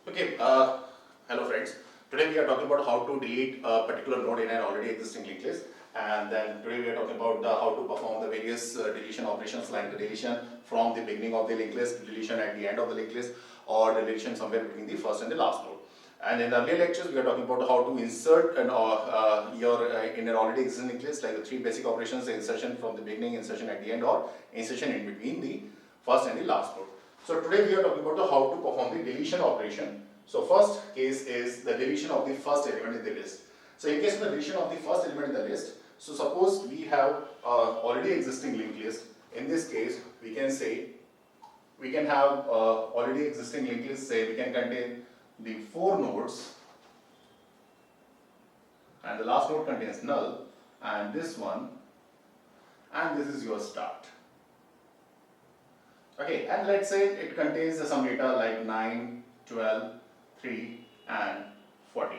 Okay, hello friends. Today we are talking about how to delete a particular node in an already existing linked list, and then today we are talking about how to perform the various deletion operations like the deletion from the beginning of the linked list, deletion at the end of the linked list, or the deletion somewhere between the first and the last node. And in the earlier lectures we are talking about how to insert in an already existing linked list, like the three basic operations: the insertion from the beginning, insertion at the end, or insertion in between the first and the last node. So today we are talking about how to perform the deletion operation. So first case is the deletion of the first element in the list. So in case of the deletion of the first element in the list, so suppose we have already existing linked list. In this case, we can say we can have already existing linked list. Say we can contain the 4 nodes, and the last node contains null, and this one, and this is your start. Okay, and let's say it contains some data like 9, 12, 3 and 14.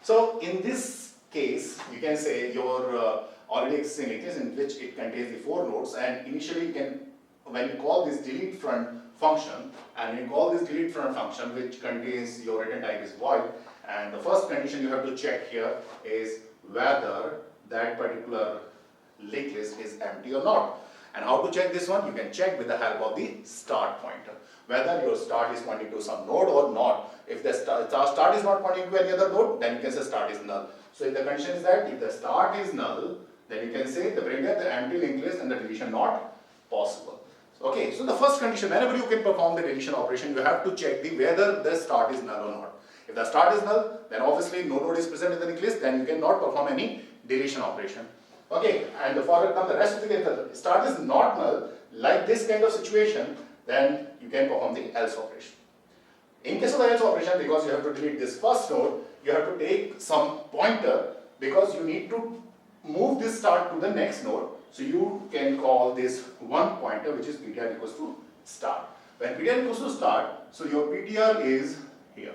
So in this case, you can say your already existing linked list in which it contains the 4 nodes, and initially you can, when you call this delete front function, and you call this delete front function which contains your return type is void, and the first condition you have to check here is whether that particular linked list is empty or not. And how to check this one? You can check with the help of the start pointer, whether your start is pointing to some node or not. If the start is not pointing to any other node, then you can say start is null. So if the condition is that if the start is null, then you can say the empty linked list and the deletion not possible. Okay, so the first condition, whenever you can perform the deletion operation, you have to check whether the start is null or not. If the start is null, then obviously no node is present in the linked list, then you cannot perform any deletion operation. Okay, and for the rest of the case, the start is not null, like this kind of situation, then you can perform the else operation. In case of the else operation, because you have to delete this first node, you have to take some pointer because you need to move this start to the next node. So you can call this one pointer, which is ptr equals to start. When ptr equals to start, so your ptr is here.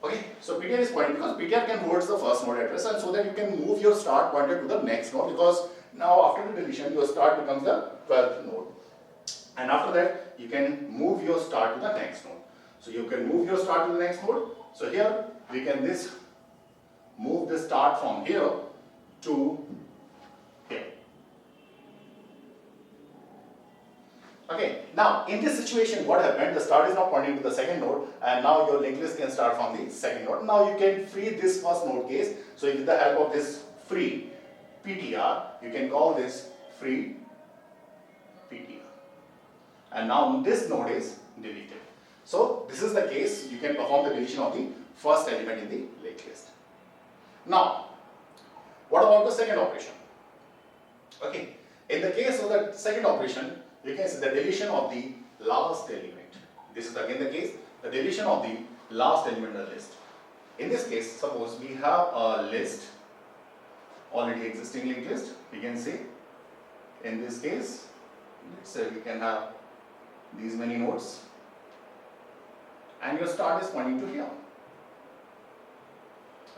Okay, so ptr is pointing because ptr can hold the first node address, and so that you can move your start pointer to the next node, because now after the deletion your start becomes the 12th node, and after that you can move your start to the next node. So you can move your start to the next node. So here we can move the start from here to here. Okay, now in this situation what happened, the start is now pointing to the second node, and now your linked list can start from the second node. Now you can free this first node case. So with the help of this free ptr, you can call this free ptr, and now this node is deleted. So this is the case you can perform the deletion of the first element in the linked list. Now what about the second operation? Okay, in the case of the second operation, you can see the deletion of the last element. This is again the case, the deletion of the last element in the list. In this case, suppose we have a list, already existing linked list. We can see in this case, let's say we can have these many nodes, and your start is pointing to here.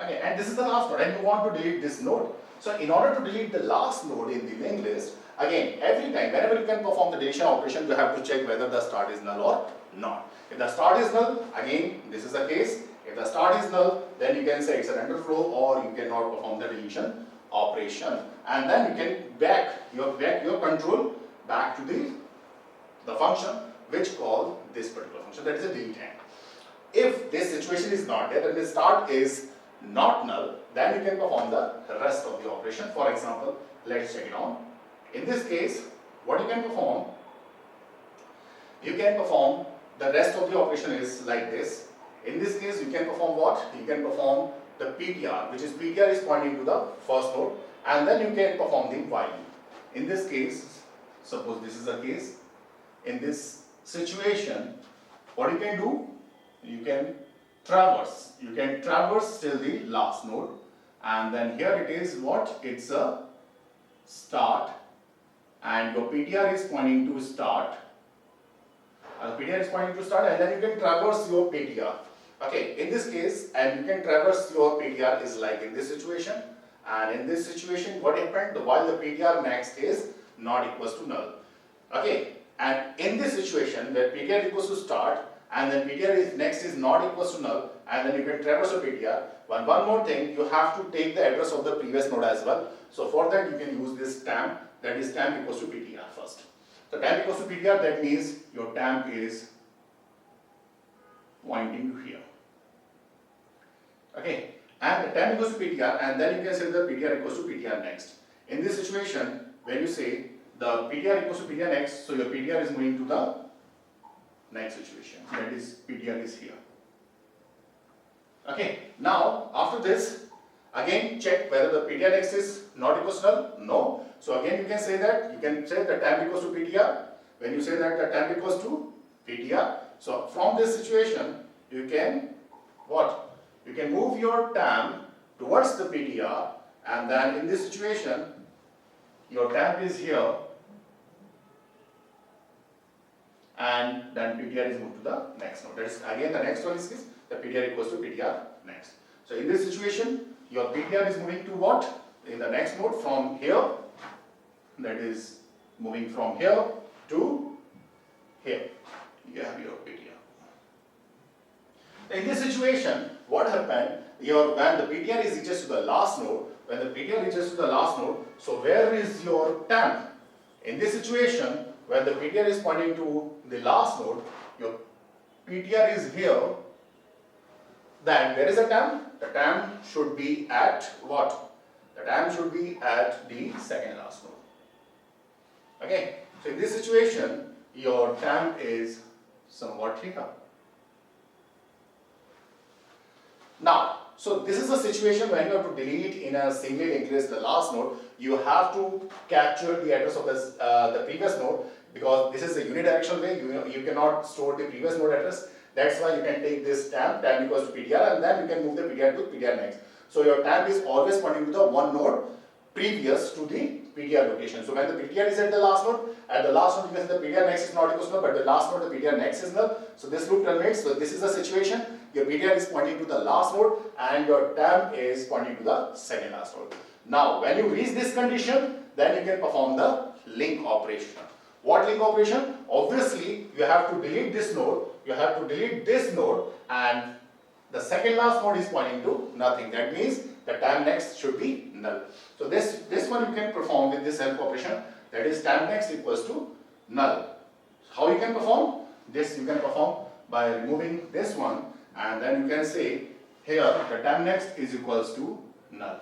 Okay, and this is the last node, and you want to delete this node. So in order to delete the last node in the linked list, again, every time, whenever you can perform the deletion operation, you have to check whether the start is null or not. If the start is null, again, this is the case. If the start is null, then you can say it's an underflow, or you cannot perform the deletion operation. And then you can back your control back to the function which call this particular function, that is a delete end. If this situation is not there, then the start is not null, then you can perform the rest of the operation. For example, let's check it out. In this case, what you can perform the rest of the operation is like this. In this case, you can perform what? You can perform the ptr, which is ptr is pointing to the first node, and then you can perform the while loop. In this case, suppose this is the case, in this situation, what you can do? You can traverse till the last node, and then here it is what? It's a start, and your ptr is pointing to start. PTR is pointing to start, and then you can traverse your ptr. Okay, in this case, and you can traverse your ptr is like in this situation, and in this situation, what happened? While the ptr max is not equals to null. Okay, and in this situation where ptr equals to start and then PTR is next is not equals to null, and then you can traverse to PTR. One more thing, you have to take the address of the previous node as well. So for that you can use this temp, that is temp equals to PTR first. So temp equals to PTR, that means your temp is pointing to here. Okay, and the temp equals to PTR, and then you can say the PTR equals to PTR next. In this situation, when you say the PTR equals to PTR next, so your PTR is moving to the next situation, that is PTR is here. Okay, now after this, again check whether the PTR next is not equals to null. No. So again you can say that, you can say the temp equals to PTR. When you say that the temp equals to PTR, so from this situation you can what? You can move your temp towards the PTR, and then in this situation your temp is here and then PTR is moved to the next node. That is again the next one is the PTR equals to PTR next. So in this situation your PTR is moving to what? In the next node from here, that is moving from here to here. You have your PTR. In this situation, what happened? When the PTR is reaches to the last node, when the PTR reaches to the last node, so where is your temp? In this situation, when the PTR is pointing to the last node, your PTR is here. Then where is the temp? The temp should be at what? The temp should be at the second last node. Okay. So in this situation, your temp is somewhat here. Now, so this is a situation when you have to delete in a single linked list the last node. You have to capture the address of this, the previous node, because this is a unidirectional way. You cannot store the previous node address. That's why you can take this temp equals to PTR, and then you can move the PTR to PTR next. So your temp is always pointing to the one node previous to the PTR location. So when the PTR is at the last node you can say the PTR next is not equal to null, but the last node the PTR next is null. So this loop terminates. So this is the situation. Your PTR is pointing to the last node and your temp is pointing to the second last node. Now when you reach this condition, then you can perform the link operation. What link operation? Obviously you have to delete this node, you have to delete this node, and the second last node is pointing to nothing. That means the temp next should be null. So this one you can perform with this help operation, that is temp next equals to null. How you can perform? This you can perform by removing this one, and then you can say here the temp next is equals to null.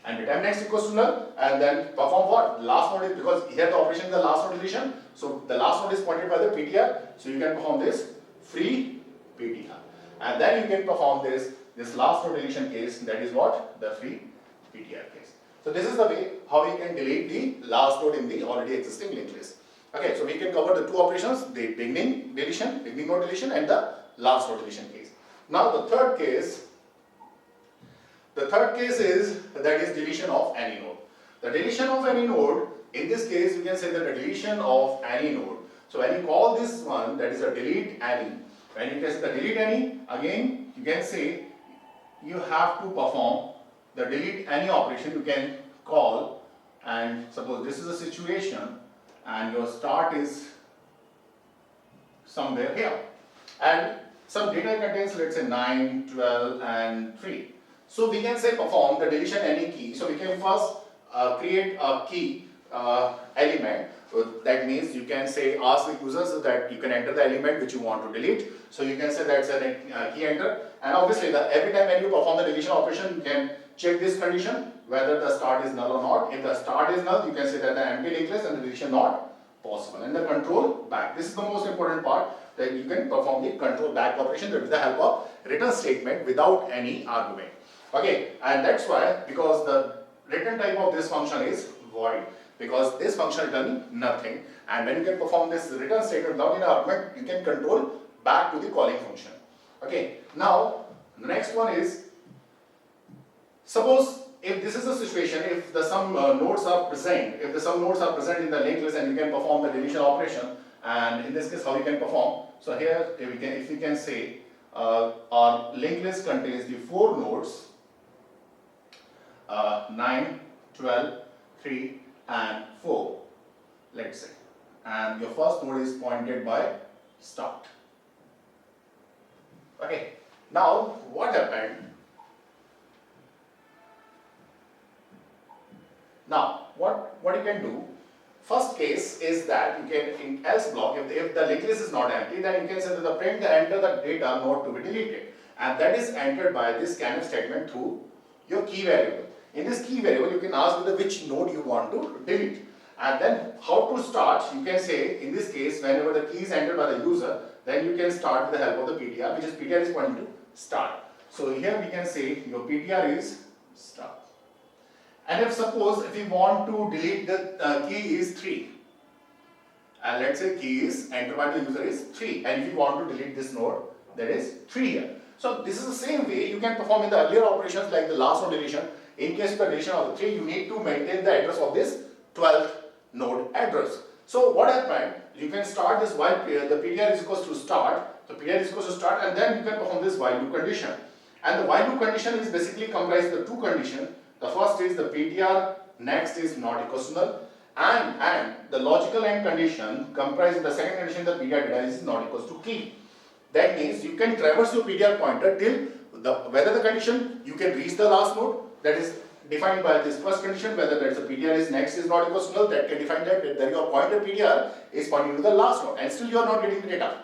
And the temp next equals to null, and then perform what? Last node is, because here the operation is the last node deletion, so the last node is pointed by the PTR, so you can perform this free PTR. And then you can perform this last node deletion case, that is what? The free PTR case. So this is the way how you can delete the last node in the already existing linked list. Okay, so we can cover the two operations, the beginning deletion, beginning node deletion, and the last node deletion case. Now the third case is that is deletion of any node. The deletion of any node, in this case you can say that the deletion of any node. So when you call this one, that is a delete any. When you can say the delete any, again you can say you have to perform the delete any operation. You can call, and suppose this is a situation and your start is somewhere here, and some data contains, let's say 9, 12 and 3. So we can say perform the deletion any key. So we can first create a key element. That means you can say ask the user so that you can enter the element which you want to delete. So you can say that's a key enter, and obviously every time when you perform the deletion operation, you can check this condition whether the start is null or not. If the start is null, you can say that the empty linked list and the deletion not possible, and the control back. This is the most important part, that you can perform the control back operation with the help of return statement without any argument. Okay, and that's why, because the return type of this function is void, because this function returning nothing, and when you can perform this return statement without any argument, you can control back to the calling function. Okay, now the next one is, suppose if this is a situation, if the some nodes are present, in the linked list, and you can perform the deletion operation, and in this case how you can perform. So here if we can say our linked list contains the 4 nodes, 9, 12, 3 and 4, let's say, and your first node is pointed by start. Okay. Now what happened? Now what you can do? First case is that you can in else block, if the linked list is not empty, then you can say that the print enter the data node to be deleted, and that is entered by this scanf statement through your key variable. In this key variable, you can ask whether which node you want to delete, and then how to start. You can say in this case, whenever the key is entered by the user, then you can start with the help of the PTR, which is PTR is pointing to start. So here we can say your PTR is start. And if suppose if you want to delete the key is 3, and let's say key is entered by the user is 3, and if you want to delete this node, that is 3 here. So this is the same way you can perform in the earlier operations like the last node deletion. In case of the deletion of the 3, you need to maintain the address of this 12th node address. So what happened? You can start this while the PTR is equals to start. So PTR is equals to start, and then you can perform this while loop condition. And the while loop condition is basically comprised of the two conditions. The first is the PTR next is not equals to null, and the logical AND condition comprised of the second condition, the PTR data is not equals to key. That means you can traverse your PTR pointer till whether the condition you can reach the last node, that is defined by this first condition, whether that's the PTR is next is not equals to null, that can define that your pointer PTR is pointing to the last node, and still you are not getting the data.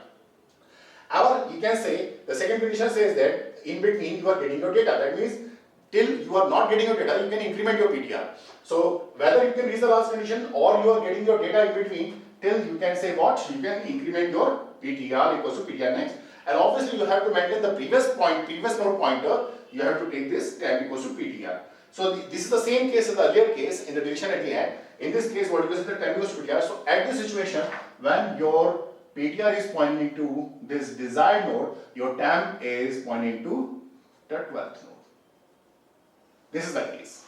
Or you can say the second condition says that in between you are getting your data. That means till you are not getting your data, you can increment your PTR. So whether you can reach the last condition or you are getting your data in between, till you can say what? You can increment your PTR equals to PTR next. And obviously you have to maintain the previous node pointer, you have to take this temp equals to PTR. So this is the same case as the earlier case in the deletion at the end. In this case, what you can say the temp equals to PTR. So at this situation, when your PTR is pointing to this desired node, your temp is pointing to the 12th node. This is the case.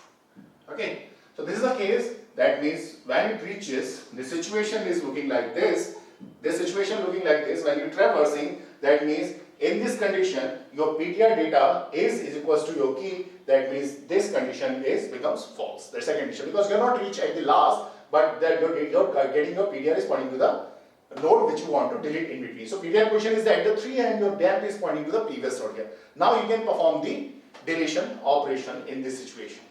Okay. So this is the case. That means when it reaches, the situation is looking like this. This situation looking like this. When you're traversing, that means in this condition, your PTR data is equals to your key. That means this condition becomes false. That's the condition, because you're not reached at the last, but that you're getting your PTR is pointing to the node which you want to delete in between. So PTR position is at the 3 and your temp is pointing to the previous node here. Now you can perform the deletion operation in this situation.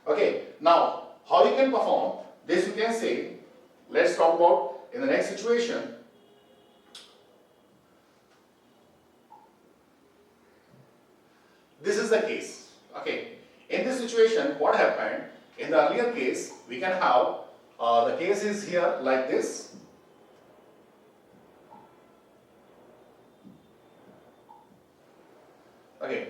Okay, now how you can perform this, you can say, let's talk about in the next situation. This is the case. Okay, in this situation, what happened? In the earlier case, we can have the case is here like this. Okay.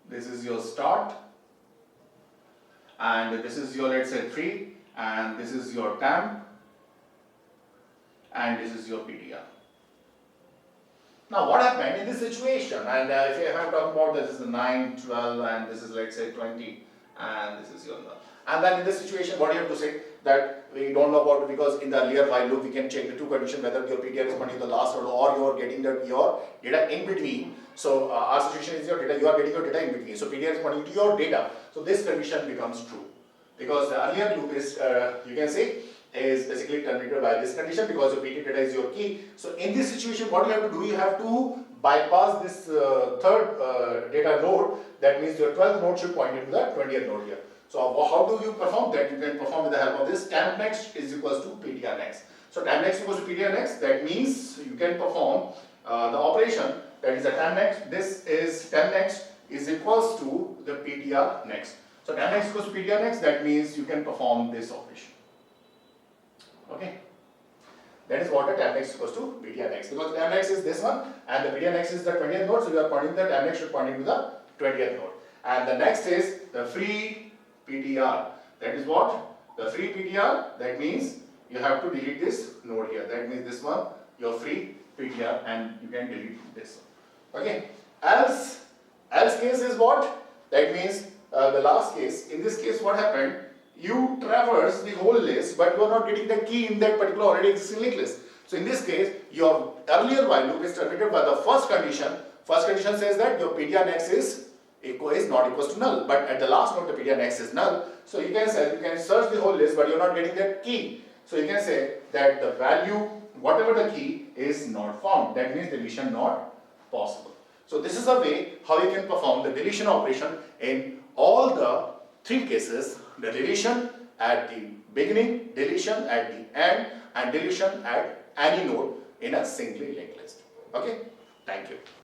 This is your start, and this is your, let's say, 3, and this is your temp, and this is your PTR. Now what happened in this situation, and if I'm talking about this is 9, 12, and this is, let's say, 20, and this is your null. And then in this situation, what you have to say that we don't know about it, because in the earlier while loop we can check the two conditions, whether your PTR is pointing to the last node or you are getting your data in between. So our situation is your data, you are getting your data in between. So PTR is pointing to your data. So this condition becomes true, because the earlier loop is you can say is basically terminated by this condition, because your PTR data is your key. So in this situation, what you have to do, you have to bypass this third data node. That means your 12th node should point into the 20th node here. So how do you perform that? You can perform with the help of this temp next is equals to PTR next. So temp next equals to PTR next. That means you can perform the operation, that is the temp next. This is temp next is equals to the PTR next. So temp next equals to PTR next. That means you can perform this operation. Okay. That is what the temp next equals to PTR next, because temp next is this one and the PTR next is the 20th node. So you are pointing the temp next should pointing to the 20th node. And the next is the free PTR. That is what? The free PTR. That means you have to delete this node here. That means this one, your free PTR, and you can delete this one. Okay. Else case is what? That means the last case. In this case, what happened? You traverse the whole list, but you are not getting the key in that particular already existing linked list. So in this case, your earlier while loop is terminated by the first condition. First condition says that your PTR next is is not equals to null, but at the last node the pd next is null. So you can say, you can search the whole list, but you're not getting that key. So you can say that the value, whatever the key, is not found. That means deletion not possible. So this is a way how you can perform the deletion operation in all the three cases: the deletion at the beginning, deletion at the end, and deletion at any node in a singly linked list. Okay, thank you.